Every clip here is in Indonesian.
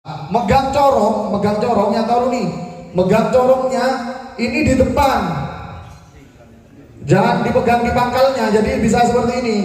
megang corong yang tahu nih, megang corongnya ini di depan, jangan dipegang di pangkalnya, jadi bisa seperti ini.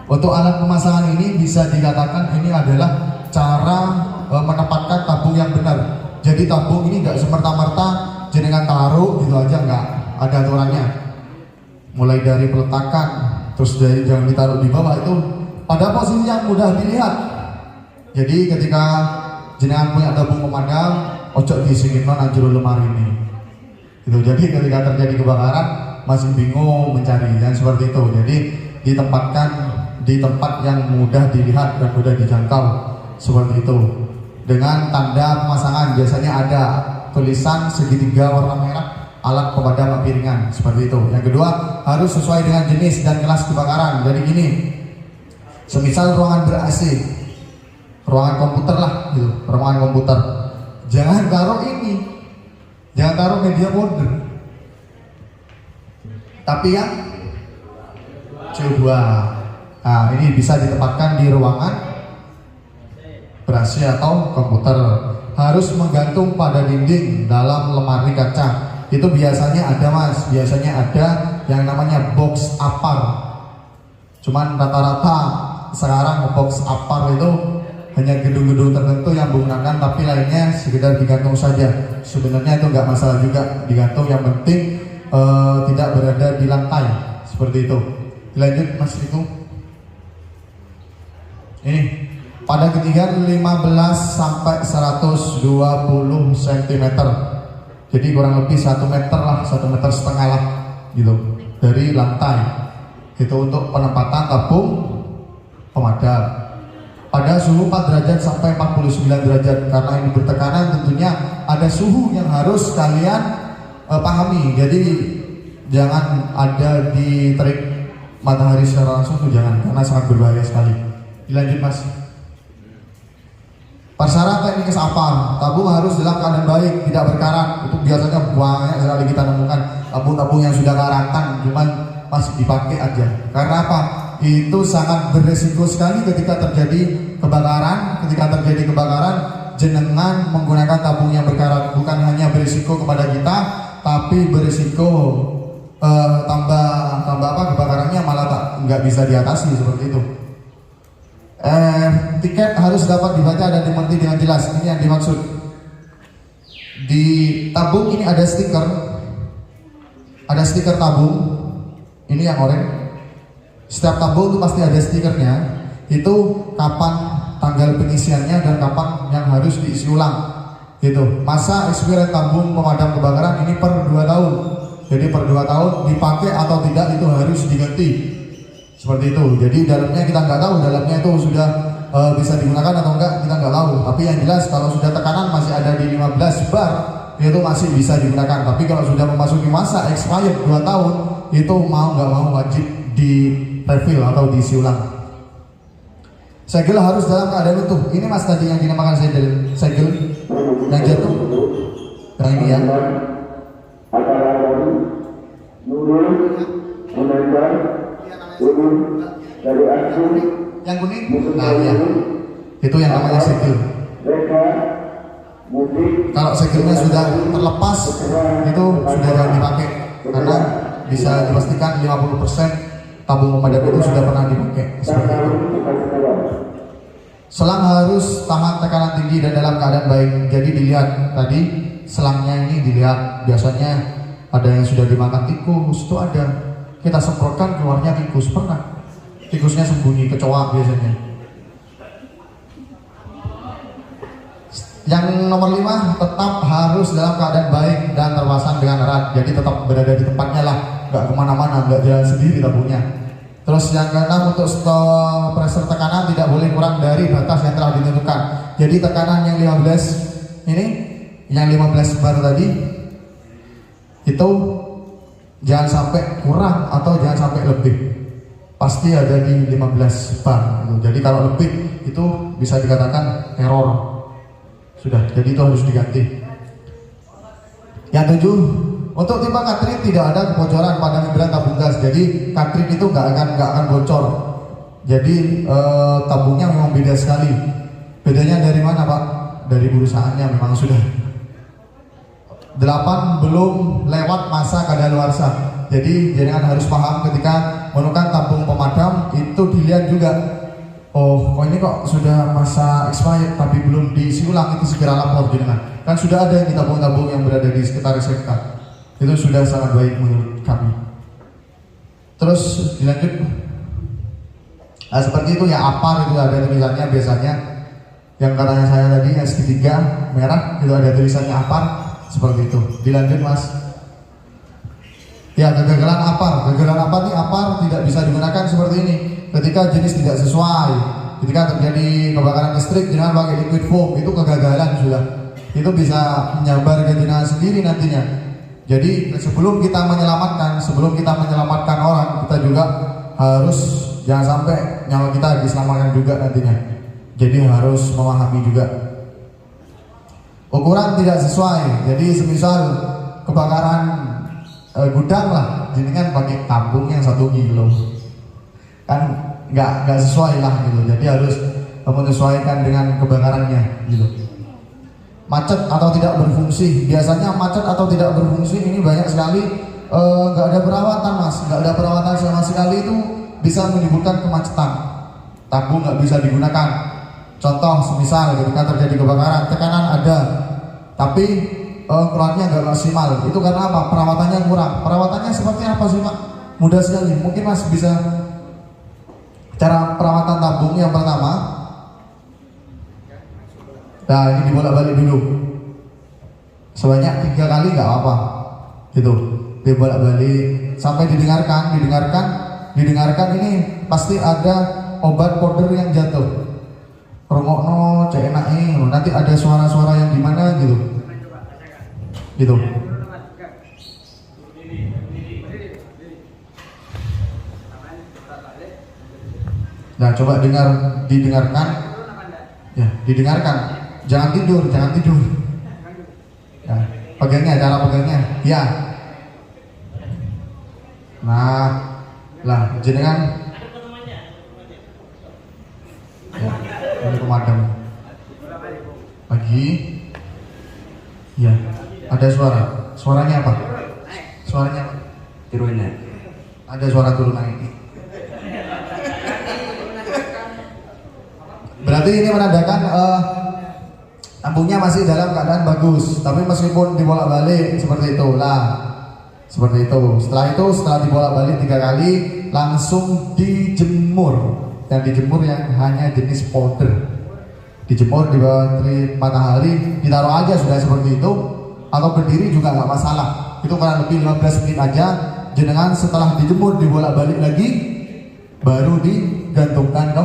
Untuk alat pemasangan ini bisa dikatakan ini adalah cara menempatkan tabung yang benar. Jadi tabung ini nggak semerta-merta jenengan taruh gitu aja, nggak, ada aturannya. Mulai dari peletakan, terus dari jangan ditaruh di bawah, itu pada posisi yang mudah dilihat. Jadi ketika jenengan punya tabung pemadam, ojo disingin non anjur lemari ini. Gitu. Jadi ketika terjadi kebakaran masih bingung mencari, dan seperti itu. Jadi ditempatkan di tempat yang mudah dilihat dan mudah dijangkau, seperti itu. Dengan tanda pemasangan biasanya ada tulisan segitiga warna merah alat pemadam api ringan, seperti itu. Yang kedua, harus sesuai dengan jenis dan kelas kebakaran. Jadi gini, semisal ruangan ber-AC, ruangan komputer lah gitu, ruangan komputer, jangan taruh ini, jangan taruh media border, tapi yang CO2. Nah, ini bisa ditempatkan di ruangan ber-AC atau komputer. Harus menggantung pada dinding dalam lemari kaca. Itu biasanya ada mas, biasanya ada yang namanya box apar. Cuman rata-rata sekarang box apar itu hanya gedung-gedung tertentu yang menggunakan, tapi lainnya sekedar digantung saja. Sebenarnya itu nggak masalah juga digantung, yang penting tidak berada di lantai, seperti itu. Dilanjut mas itu. Ini pada ketinggian 15 sampai 120 cm. Jadi kurang lebih 1 meter lah, 1,5 meter lah gitu dari lantai. Itu untuk penempatan tabung pemadam. Pada suhu 4 derajat sampai 49 derajat. Karena ini bertekanan, tentunya ada suhu yang harus kalian pahami. Jadi jangan ada di terik matahari secara langsung tuh, jangan, karena sangat berbahaya sekali. Dilanjut mas. Persyaratan teknik apar, tabung harus dalam keadaan baik, tidak berkarat. Itu biasanya banyak sekali kita temukan tabung-tabung yang sudah karatan, cuman masih dipakai aja. Karena apa? Itu sangat beresiko sekali ketika terjadi kebakaran. Ketika terjadi kebakaran, jenengan menggunakan tabung yang berkarat, bukan hanya berisiko kepada kita, tapi berisiko tambah apa, kebakarannya malah nggak bisa diatasi, seperti itu. Tiket harus dapat dibaca dan dimengerti dengan jelas. Ini yang dimaksud. Di tabung ini ada stiker tabung. Ini yang oranye. Setiap tabung itu pasti ada stikernya. Itu kapan tanggal pengisiannya dan kapan yang harus diisi ulang. Gitu. Masa expiry tabung pemadam kebakaran ini per 2 tahun. Jadi per 2 tahun dipakai atau tidak itu harus diganti. Seperti itu. Jadi dalamnya kita nggak tahu, dalamnya itu sudah bisa digunakan atau enggak, kita nggak tahu. Tapi yang jelas kalau sudah tekanan masih ada di 15 bar, itu masih bisa digunakan. Tapi kalau sudah memasuki masa expired 2 tahun, itu mau nggak mau wajib di refill atau diisi ulang. Segel harus dalam keadaan utuh. Ini mas tadi yang dinamakan segel yang jatuh, yang ini ya. Yang kuning, nah ya, itu yang namanya segel. Kalau segelnya sudah terlepas, itu sudah jangan dipakai, karena bisa dipastikan 50% tabung pemadam itu sudah pernah dipakai. Seperti itu. Selang harus tahan tekanan tinggi dan dalam keadaan baik. Jadi dilihat tadi selangnya ini dilihat, biasanya ada yang sudah dimakan tikus, itu ada. Kita semprotkan keluarnya tikus, pernah. Tikusnya sembunyi, kecoa biasanya. Yang nomor 5, tetap harus dalam keadaan baik dan terpasang dengan erat. Jadi tetap berada di tempatnya lah, nggak kemana-mana, nggak jalan sendiri tabungnya. Terus yang ke-6, untuk stop pressure tekanan tidak boleh kurang dari batas yang telah ditentukan. Jadi tekanan yang 15 ini, yang 15 bar tadi, itu Jangan sampai kurang atau jangan sampai lebih. Pasti ada di 15 bar gitu. Jadi kalau lebih itu bisa dikatakan error. Sudah, jadi itu harus diganti. Yang 7, untuk timba katrin tidak ada kebocoran pada membran tabung gas. Jadi katrin itu nggak akan bocor. Jadi tabungnya memang beda sekali. Bedanya dari mana Pak? Dari perusahaannya memang sudah. 8, belum lewat masa kadaluarsa. Jadi jenengan harus paham ketika menemukan tabung pemadam itu dilihat juga. Oh, ini kok sudah masa expired tapi belum diisi ulang, itu segera lapor jenengan. Kan sudah ada yang tabung-tabung yang berada di sekitar SMK. Itu sudah sangat baik menurut kami. Terus dilanjut. Nah, seperti itu ya, APAR itu ada tulisannya biasanya. Yang katanya saya tadi S3 merah itu ada tulisannya APAR. Seperti itu. Dilanjut Mas. Ya, kegagalan APAR. Kegagalan APAR ini, APAR tidak bisa digunakan seperti ini. Ketika jenis tidak sesuai, ketika terjadi kebakaran listrik dengan pakai liquid foam, itu kegagalan sudah. Itu bisa menyabar ke jenazah sendiri nantinya. Jadi sebelum kita menyelamatkan orang, kita juga harus jangan sampai nyawa kita diselamatkan juga nantinya. Jadi harus memahami juga. Ukuran tidak sesuai, jadi semisal kebakaran gudang lah, jenengan pakai tabung yang 1 kilo, kan nggak sesuai lah gitu. Jadi harus menyesuaikan dengan kebakarannya gitu. Macet atau tidak berfungsi, biasanya macet atau tidak berfungsi ini banyak sekali nggak ada perawatan Mas, nggak ada perawatan sama sekali, itu bisa menimbulkan kemacetan. Tabung nggak bisa digunakan. Contoh, semisal ketika terjadi kebakaran, tekanan ada, tapi keluarnya nggak maksimal. Itu karena apa? Perawatannya kurang. Perawatannya seperti apa sih Pak? Mudah sekali. Mungkin Mas bisa cara perawatan tabung yang pertama. Nah, ini dibolak-balik dulu. Sebanyak 3 kali nggak apa-apa. Gitu. Dibolak-balik sampai didengarkan. Ini pasti ada obat powder yang jatuh. Rongokno cek enake, nanti ada suara-suara yang gimana gitu. Gitu. Nah, coba didengarkan. Ya, didengarkan. Jangan tidur. Ya, pegangnya, cara pegangnya. Ya. Nah, lah jenengan. Ya, ini pemadam. Lagi. Ya, ada suara. Suaranya apa? Suaranya apa? Turun naik. Ada suara turun naik. Berarti ini menandakan tabungnya masih dalam keadaan bagus, tapi meskipun dibolak-balik seperti itu lah. Seperti itu. Setelah dibolak-balik 3 kali, langsung dijemur. Yang dijemur yang hanya jenis powder. Dijemur di bawah terik matahari, ditaruh aja sudah seperti itu, atau berdiri juga nggak masalah. Itu kurang lebih 15 menit aja. Jenengan setelah dijemur dibolak-balik lagi, baru digantungkan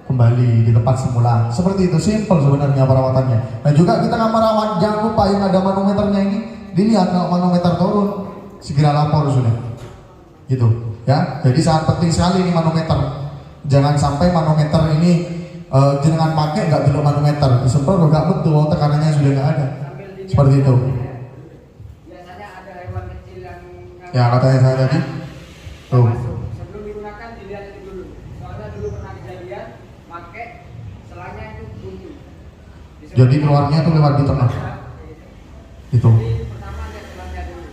kembali di tempat semula. Seperti itu, simple sebenarnya perawatannya. Dan juga kita nggak merawat, jangan lupa yang ada manometernya ini, dilihat kalau manometer turun, segera lapor sudah. Gitu, ya. Jadi sangat penting sekali ini manometer. Jangan sampai manometer ini jenengan pakai nggak dulu manometer, disemprot nggak betul, tekanannya sudah nggak ada. Seperti itu. Biasanya ada hewan kecil yang Ya katanya saya tadi. Tuh. Sebelum digunakan dilihat itu dulu. Soalnya dulu pernah kejadian pakai selanya itu bunyi. Jadi keluarnya tuh lewat di tengah. Itu. Jadi pertama lihat selanya dulu.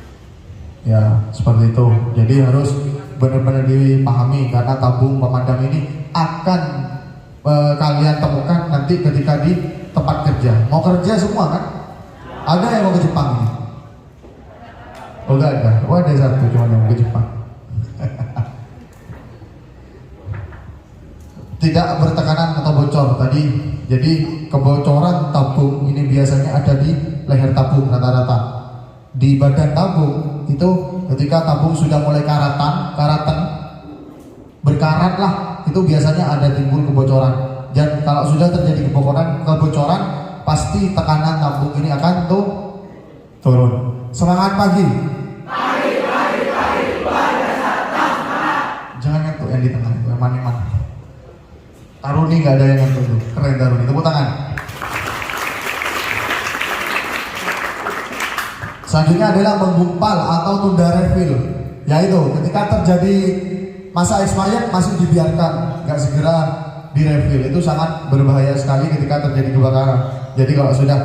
Ya seperti itu. Jadi harus benar-benar dipahami karena tabung pemadam ini akan kalian temukan nanti ketika di tempat kerja. Mau kerja semua kan? Ada yang mau ke Jepang ini? Oh enggak ada. Oh ada satu cuma yang mau ke Jepang. Tidak bertekanan atau bocor tadi. Jadi kebocoran tabung ini biasanya ada di leher tabung rata-rata. Di badan tabung itu ketika tabung sudah mulai karatan berkarat lah, itu biasanya ada timbul kebocoran. Dan kalau sudah terjadi kebocoran pasti tekanan tabung ini akan turun. Semangat pagi. Roni nggak ada yang ngantuk tuh. Keren dah Roni, tepuk tangan. Selanjutnya adalah menggumpal atau tunda refill. Yaitu ketika terjadi masa expired masih dibiarkan, nggak segera di refill. Itu sangat berbahaya sekali ketika terjadi kebakaran. Jadi kalau sudah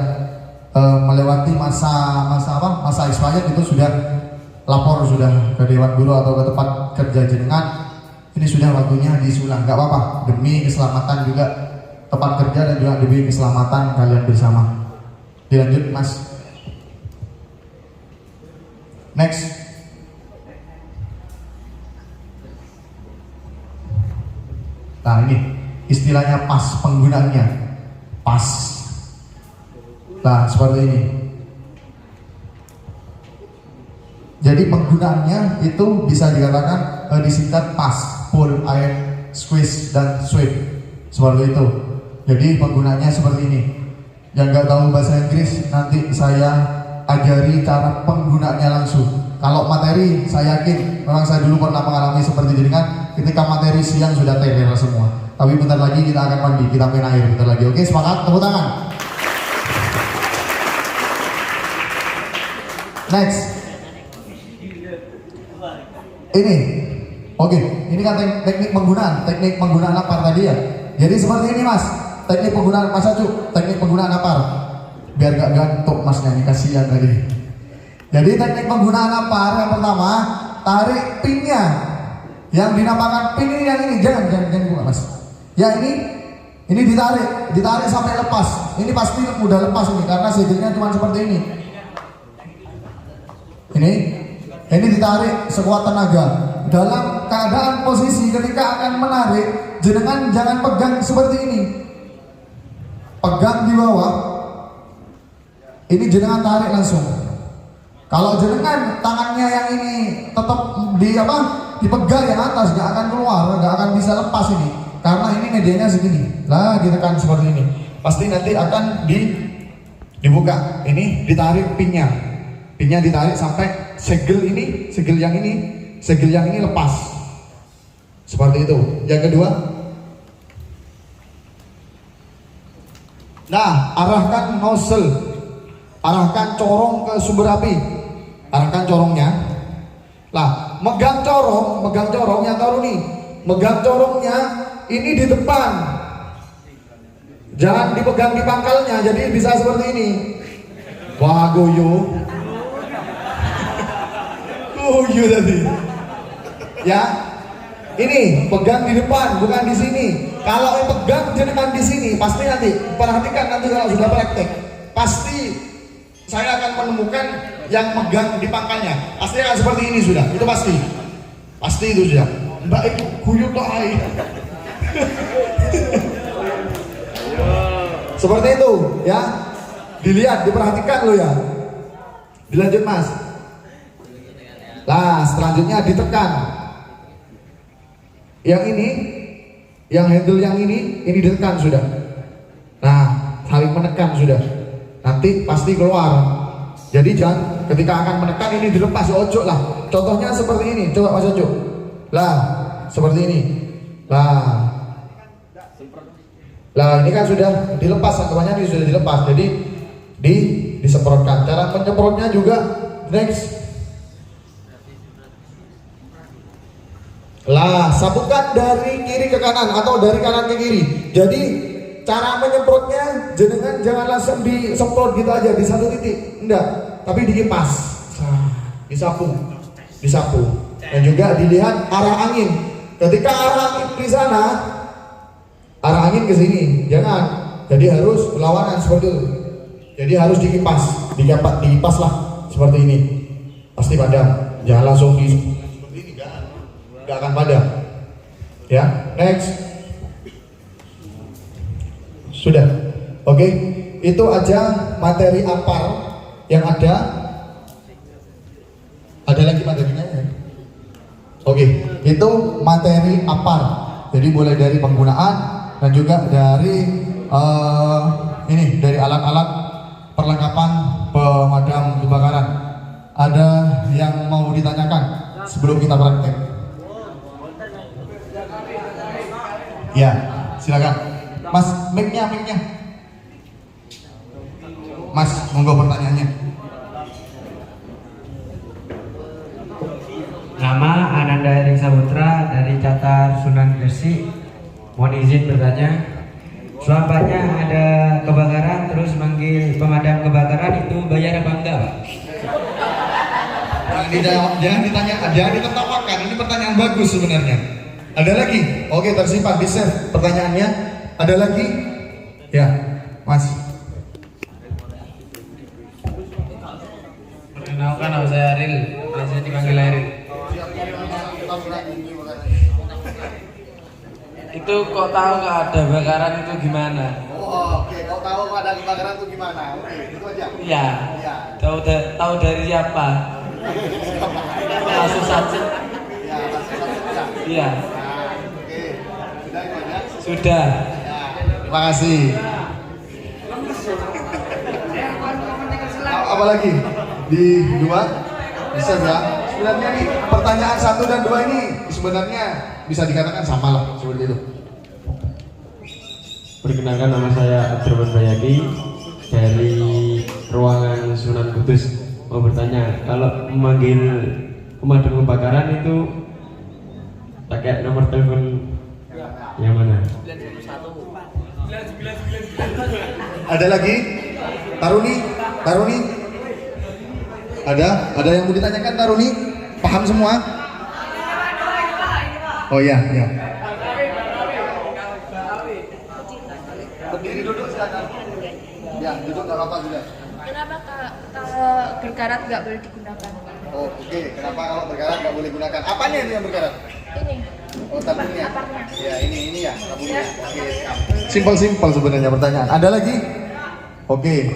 melewati masa expired itu sudah lapor sudah ke Dewan Guru atau ke tempat kerja jenengan. Ini sudah waktunya disulang, nggak apa-apa, demi keselamatan juga tempat kerja dan juga demi keselamatan kalian bersama. Dilanjut Mas. Next. Nah ini istilahnya pas penggunaannya, pas. Nah seperti ini. Jadi penggunaannya itu bisa dikatakan disingkat pas, pull, air, squeeze, dan sweep. Seperti itu. Jadi penggunaannya seperti ini. Yang nggak tahu bahasa Inggris nanti saya ajari cara penggunaannya langsung. Kalau materi saya yakin memang saya dulu pernah mengalami seperti ini kan. Ketika materi siang sudah teler semua. Tapi bentar lagi kita akan mandi, kita main air bentar lagi. Oke, semangat, tepuk tangan. Next. Ini, oke, ini kan teknik penggunaan lapar tadi ya. Jadi seperti ini Mas, teknik penggunaan Mas Acu, teknik penggunaan lapar. Biar gak gantuk Masnya, ini kasihan tadi. Jadi teknik penggunaan lapar yang pertama, tarik pinnya. Yang dinamakan pin ini yang ini, jangan buka Mas. Ya ini ditarik sampai lepas. Ini pasti mudah lepas ini karena segelnya cuma seperti ini. Ini ditarik sekuat tenaga. Dalam keadaan posisi ketika akan menarik, jenengan jangan pegang seperti ini. Pegang di bawah. Ini jenengan tarik langsung. Kalau jenengan tangannya yang ini tetap dipegang yang atas, nggak akan keluar, nggak akan bisa lepas ini. Karena ini medianya segini. Lah ditekan seperti ini. Pasti nanti akan dibuka. Ini ditarik pinnya. Pinnya ditarik sampai segel yang ini lepas. Seperti itu. Yang kedua, nah arahkan nozzle, arahkan corong ke sumber api, arahkan corongnya. Lah megang corong yang taruh nih, megang corongnya ini di depan, jangan dipegang di pangkalnya, jadi bisa seperti ini. Wah guyu tadi. Ya, ini pegang di depan, bukan di sini. Kalau pegang jenengan di sini, pasti nanti perhatikan nanti kalau sudah praktek, pasti saya akan menemukan yang megang di pangkalnya. Pasti akan seperti ini sudah, itu pasti itu sudah. Mbak itu guyu toh air. Seperti itu, ya. Dilihat, diperhatikan lo ya. Dilanjut Mas. Nah, selanjutnya ditekan. Yang ini, yang handle yang ini ditekan sudah. Nah, saling menekan sudah. Nanti pasti keluar. Jadi jangan ketika akan menekan ini dilepas, ojo lah. Contohnya seperti ini, coba Mas Ojo. Lah, seperti ini. Lah ini kan sudah dilepas, anggapannya ini sudah dilepas. Jadi disemprotkan. Cara menyemprotnya juga next. Lah, sapukan dari kiri ke kanan atau dari kanan ke kiri. Jadi cara menyemprotnya jangan langsung disemprot gitu aja di satu titik, enggak, tapi dikipas, disapu, dan juga dilihat arah angin. Ketika arah angin di sana, arah angin ke sini, jangan. Jadi harus berlawanan seperti itu. Jadi harus dikipas lah seperti ini. Pasti padam, jangan langsung seperti ini, nggak akan padam. Ya, next. Sudah, oke. Itu aja materi apar yang ada. Ada lagi materinya ya? Oke, itu materi apar. Jadi mulai dari penggunaan dan juga dari dari alat-alat perlengkapan pemadam kebakaran. Ada yang mau ditanyakan sebelum kita praktek? Ya, silakan. Mas, mic-nya. Mas, monggo pertanyaannya. Nama Ananda Hering Saputra dari Catar Sunan Gresik. Mohon izin bertanya. Selampanya ada kebakaran terus manggil pemadam kebakaran itu bayar apa enggak, Pak? Jangan ditanya, jangan ditertawakan. Ini pertanyaan bagus sebenarnya. Ada lagi? Oke, tersimpan di save pertanyaannya. Ada lagi? Ya, Mas. Perkenalkan, nama saya Aril. Biasa dipanggil Aril. Itu kok tahu nggak ada kebakaran itu gimana? Oh, oke. Kau tahu kalau ada kebakaran itu gimana? Oke, itu aja. Iya. Ya. Tahu dari siapa? Langsung saja. Ya, langsung. Iya. Nah, oke. Sudah itu aja. Sudah. Ya, terima kasih. Apa lagi? Di 2 bisa ya. Sebenarnya nih pertanyaan 1 dan 2 ini sebenarnya bisa dikatakan sama lah seperti itu. Perkenalkan, nama saya Abdurrahman Bayaki dari ruangan Sunan Kudus. Mau bertanya, kalau memanggil pemadam kebakaran itu pakai nomor telepon yang mana? Ada lagi? Taruni? Ada yang mau ditanyakan Taruni? Paham semua? Oh iya. Berdiri duduk silakan. Ya, duduk nggak apa-apa juga. Kenapa kalau berkarat nggak boleh digunakan? Oh, oke. Kenapa kalau berkarat nggak boleh gunakan? Apanya itu yang berkarat? Ini. Oh, tabungnya. Aparnya. Ya, ini ya, tabungnya. Oke. Simpel sebenarnya pertanyaan. Ada lagi? Oke.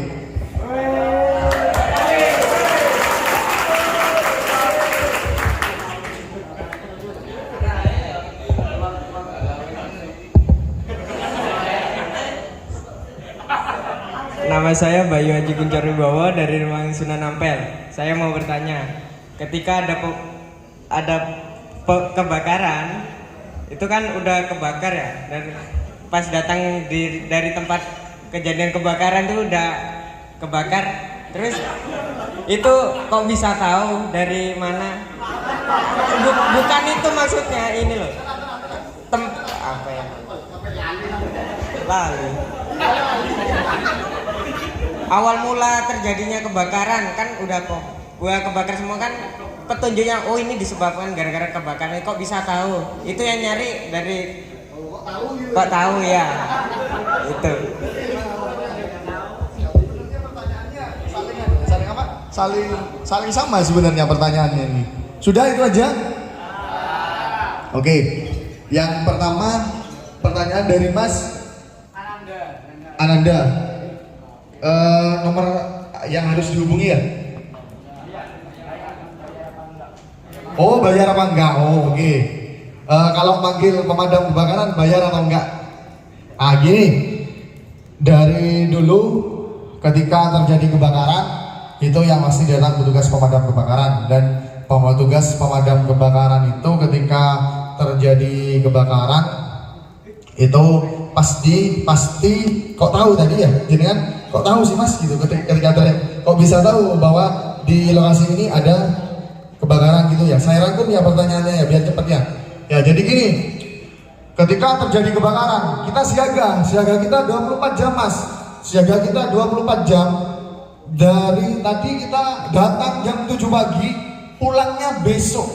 Nama saya Bayu Haji Kuncor Wibowo dari ruang Sunan Ampel. Saya mau bertanya, ketika ada kebakaran, itu kan udah kebakar ya, dan pas datang dari tempat kejadian kebakaran itu udah kebakar, terus itu kok bisa tahu dari mana? Bukan itu maksudnya, ini loh. Apa ya? Lalu. Awal mula terjadinya kebakaran kan udah kebakar semua kan, petunjuknya oh ini disebabkan gara-gara kebakaran. Kok bisa tahu? Itu yang nyari dari kok tahu ya. Itu. Saling sama sebenarnya pertanyaannya ini. Sudah itu aja? Oke. Yang pertama pertanyaan dari Mas Ananda. Nomor yang harus dihubungi ya? Oh, bayar apa enggak? Oh, oke. Kalau manggil pemadam kebakaran bayar atau enggak? Gini, dari dulu ketika terjadi kebakaran itu yang pasti datang petugas pemadam kebakaran, dan petugas pemadam kebakaran itu ketika terjadi kebakaran itu pasti kok tahu tadi ya, jadi kan kok tahu sih Mas gitu ketika kok bisa tahu bahwa di lokasi ini ada kebakaran gitu ya. Saya rangkum ya pertanyaannya ya biar cepet ya. Ya jadi gini, ketika terjadi kebakaran kita siaga kita 24 jam Mas, siaga kita 24 jam. Dari tadi kita datang jam 7 pagi, pulangnya besok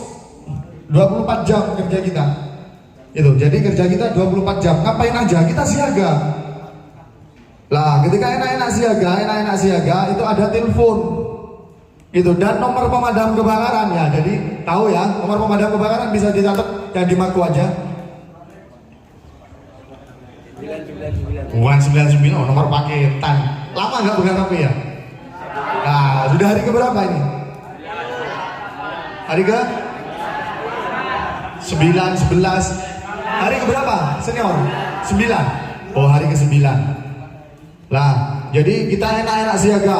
24 jam kerja kita. Itu jadi kerja kita 24 jam. Ngapain aja? Kita siaga. Lah, ketika enak-enak siaga itu ada telepon. Itu dan nomor pemadam kebakaran ya. Jadi tahu ya, nomor pemadam kebakaran bisa dicatat yang di Maku aja. 999 oh, nomor paketan. Lama nggak pegang HP ya? Nah, sudah hari keberapa ini? Hari ke 9, 11. Hari keberapa? Senior? 9. Oh, hari ke-9. Lah, jadi kita enak-enak siaga.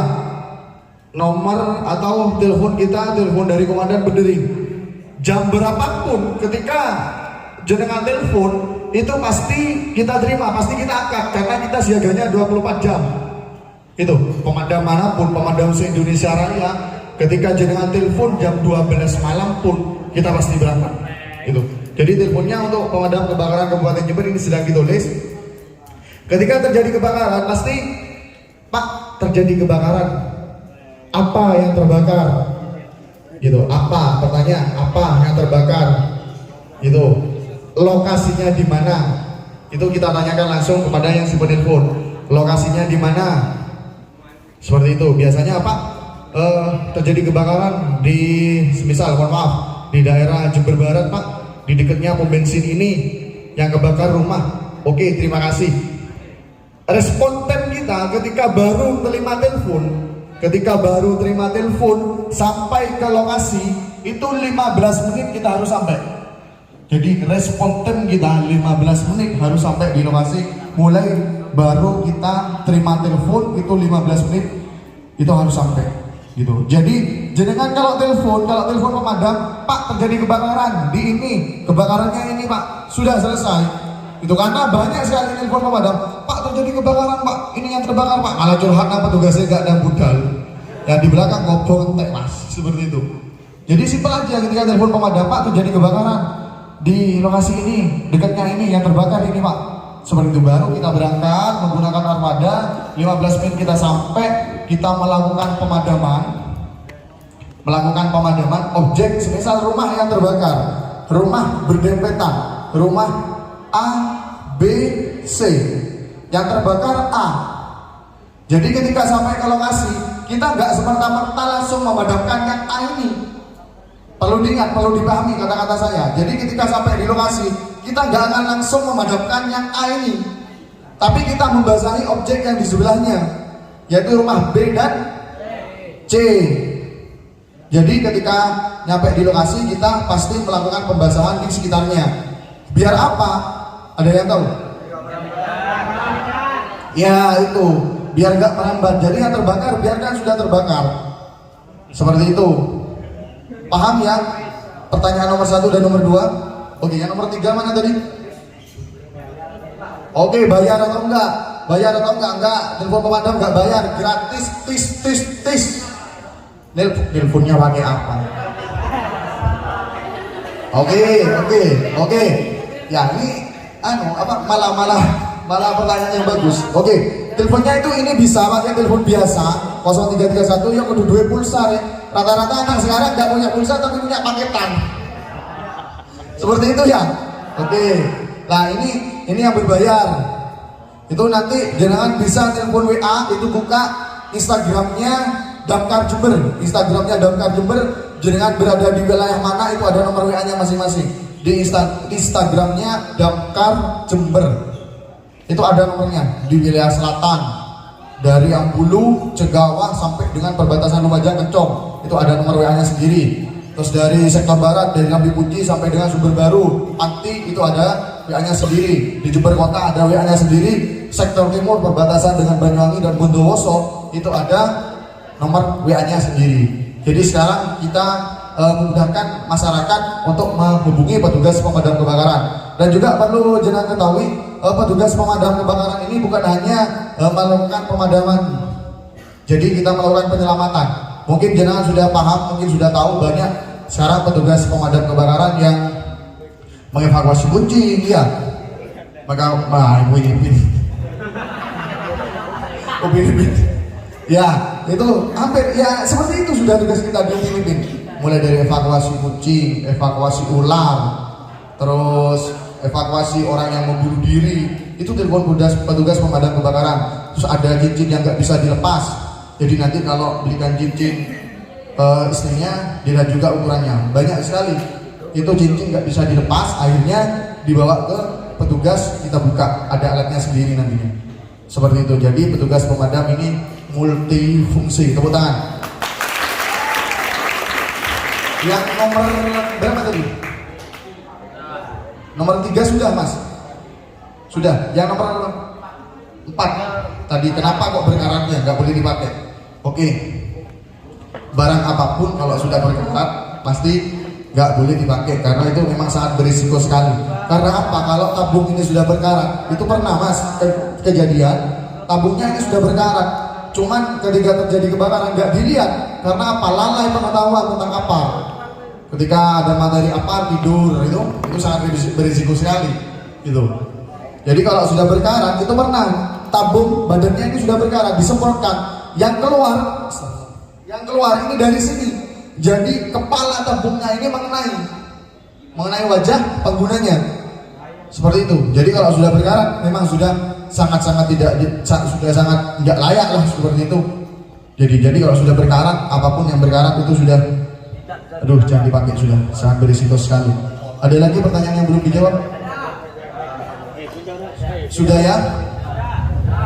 Nomor atau telepon kita, telepon dari komandan berdering. Jam berapapun ketika jenengan telepon itu pasti kita terima, pasti kita angkat karena kita siaganya 24 jam. Itu pemadam manapun, pemadam se-Indonesia Raya, ketika jenengan telepon jam 12 malam pun kita pasti berangkat. Itu. Jadi teleponnya untuk pemadam kebakaran Kabupaten Jember ini sedang ditulis. Ketika terjadi kebakaran pasti, Pak, terjadi kebakaran. Apa yang terbakar? Gitu. Apa? Pertanyaan, apa yang terbakar? Itu. Lokasinya di mana? Itu kita tanyakan langsung kepada yang si penelpon. Lokasinya di mana? Seperti itu. Biasanya apa? Terjadi kebakaran di, semisal, mohon maaf, di daerah Jember Barat, Pak, di dekatnya pom bensin ini yang kebakar rumah. Oke, terima kasih. Respon time kita ketika baru terima telepon sampai ke lokasi itu 15 menit kita harus sampai. Jadi respon time kita 15 menit harus sampai di lokasi. Mulai baru kita terima telepon itu 15 menit itu harus sampai gitu. Jadi jenengan kalau telepon pemadam, Pak, terjadi kebakaran di ini, kebakarannya ini, Pak, sudah selesai. Itu karena banyak sekali telepon pemadam, Pak, terjadi kebakaran, Pak, ini yang terbakar, Pak, malah curhat petugasnya gak ada budal. Ya di belakang ngobrol entek, Mas, seperti itu. Jadi simpel aja ketika telepon pemadam, Pak, terjadi kebakaran di lokasi ini, dekatnya ini yang terbakar ini, Pak. Seperti itu, baru kita berangkat menggunakan armada, 15 menit kita sampai, kita melakukan pemadaman objek, semisal rumah yang terbakar, rumah berdempetan, rumah A, B, C, yang terbakar A. Jadi ketika sampai ke lokasi, kita nggak semerta-merta langsung memadamkan yang A ini. Perlu diingat, perlu dipahami kata-kata saya. Jadi ketika sampai di lokasi, kita nggak akan langsung memadamkan yang A ini, tapi kita membasahi objek yang di sebelahnya, yaitu rumah B dan C. Jadi ketika nyampe di lokasi, kita pasti melakukan pembasahan di sekitarnya. Biar apa? Ada yang tahu? Ya itu, biar nggak merambat. Jadi yang terbakar biarkan sudah terbakar. Seperti itu. Paham ya? Pertanyaan nomor 1 dan nomor 2. Oke, yang nomor 3 mana tadi? Oke, bayar atau enggak? Bayar atau enggak? Enggak. Telepon pemadam enggak bayar, gratis. Tis. Teleponnya pakai apa? Oke. Ya ini malah pertanyaan yang bagus. Oke, teleponnya itu ini bisa pakai telepon biasa 0331 yang kudu duwe pulsa ya. Rata-rata anak sekarang nggak punya pulsa tapi punya paketan. Seperti itu ya. Oke. Nah ini yang berbayar. Itu nanti jangan bisa telepon WA, itu buka Instagramnya Damkar Jember. Jangan berada di wilayah mana itu ada nomor WA-nya masing-masing. Di Instagramnya Damkar Jember itu ada nomornya di wilayah selatan dari Ambulu, Cegawah sampai dengan perbatasan Lumajang Kencong itu ada nomor WA-nya sendiri. Terus dari sektor barat dari Lambi Puji sampai dengan Sumber Baru Panti itu ada WA-nya sendiri. Di Jember Kota ada WA-nya sendiri. Sektor timur perbatasan dengan Banyuwangi dan Bondowoso itu ada nomor WA-nya sendiri. Jadi sekarang kita memudahkan masyarakat untuk menghubungi petugas pemadam kebakaran. Dan juga perlu jenengan ketahui, petugas pemadam kebakaran ini bukan hanya melakukan pemadaman, jadi kita melakukan penyelamatan. Mungkin jenengan sudah paham, mungkin sudah tahu banyak sekarang petugas pemadam kebakaran yang mengevakuasi kucing, ya. Maka ya itu hampir ya seperti itu sudah tugas kita di Filipina. Mulai dari evakuasi kucing, evakuasi ular, terus evakuasi orang yang membunuh diri, itu telepon petugas pemadam kebakaran. Terus ada cincin yang nggak bisa dilepas, jadi nanti kalau belikan cincin istrinya dilihat juga ukurannya, banyak sekali. Itu cincin nggak bisa dilepas, akhirnya dibawa ke petugas, kita buka, ada alatnya sendiri nantinya. Seperti itu. Jadi petugas pemadam ini multifungsi. Tepuk tangan. Yang nomor berapa tadi? Nomor 3 sudah, Mas? Sudah. Yang nomor 4 tadi, kenapa kok berkaratnya nggak boleh dipakai? Oke. Barang apapun kalau sudah berkarat pasti nggak boleh dipakai karena itu memang sangat berisiko sekali. Karena apa? Kalau tabung ini sudah berkarat, itu pernah mas kejadian tabungnya ini sudah berkarat, cuman ketika terjadi kebakaran nggak dilihat karena apa? Lalai pengetahuan tentang apar. Ketika ada materi apar tidur itu sangat berisiko sekali gitu. Jadi kalau sudah berkarat itu pernah tabung badannya ini sudah berkarat disemprotkan, yang keluar ini dari sini. Jadi kepala tabungnya ini mengenai wajah penggunanya. Seperti itu. Jadi kalau sudah berkarat memang sudah sangat tidak layak lah seperti itu. Jadi kalau sudah berkarat, apapun yang berkarat itu sudah jangan dipakai, sudah sangat berisiko sekali. Ada lagi pertanyaan yang belum dijawab? Sudah ya?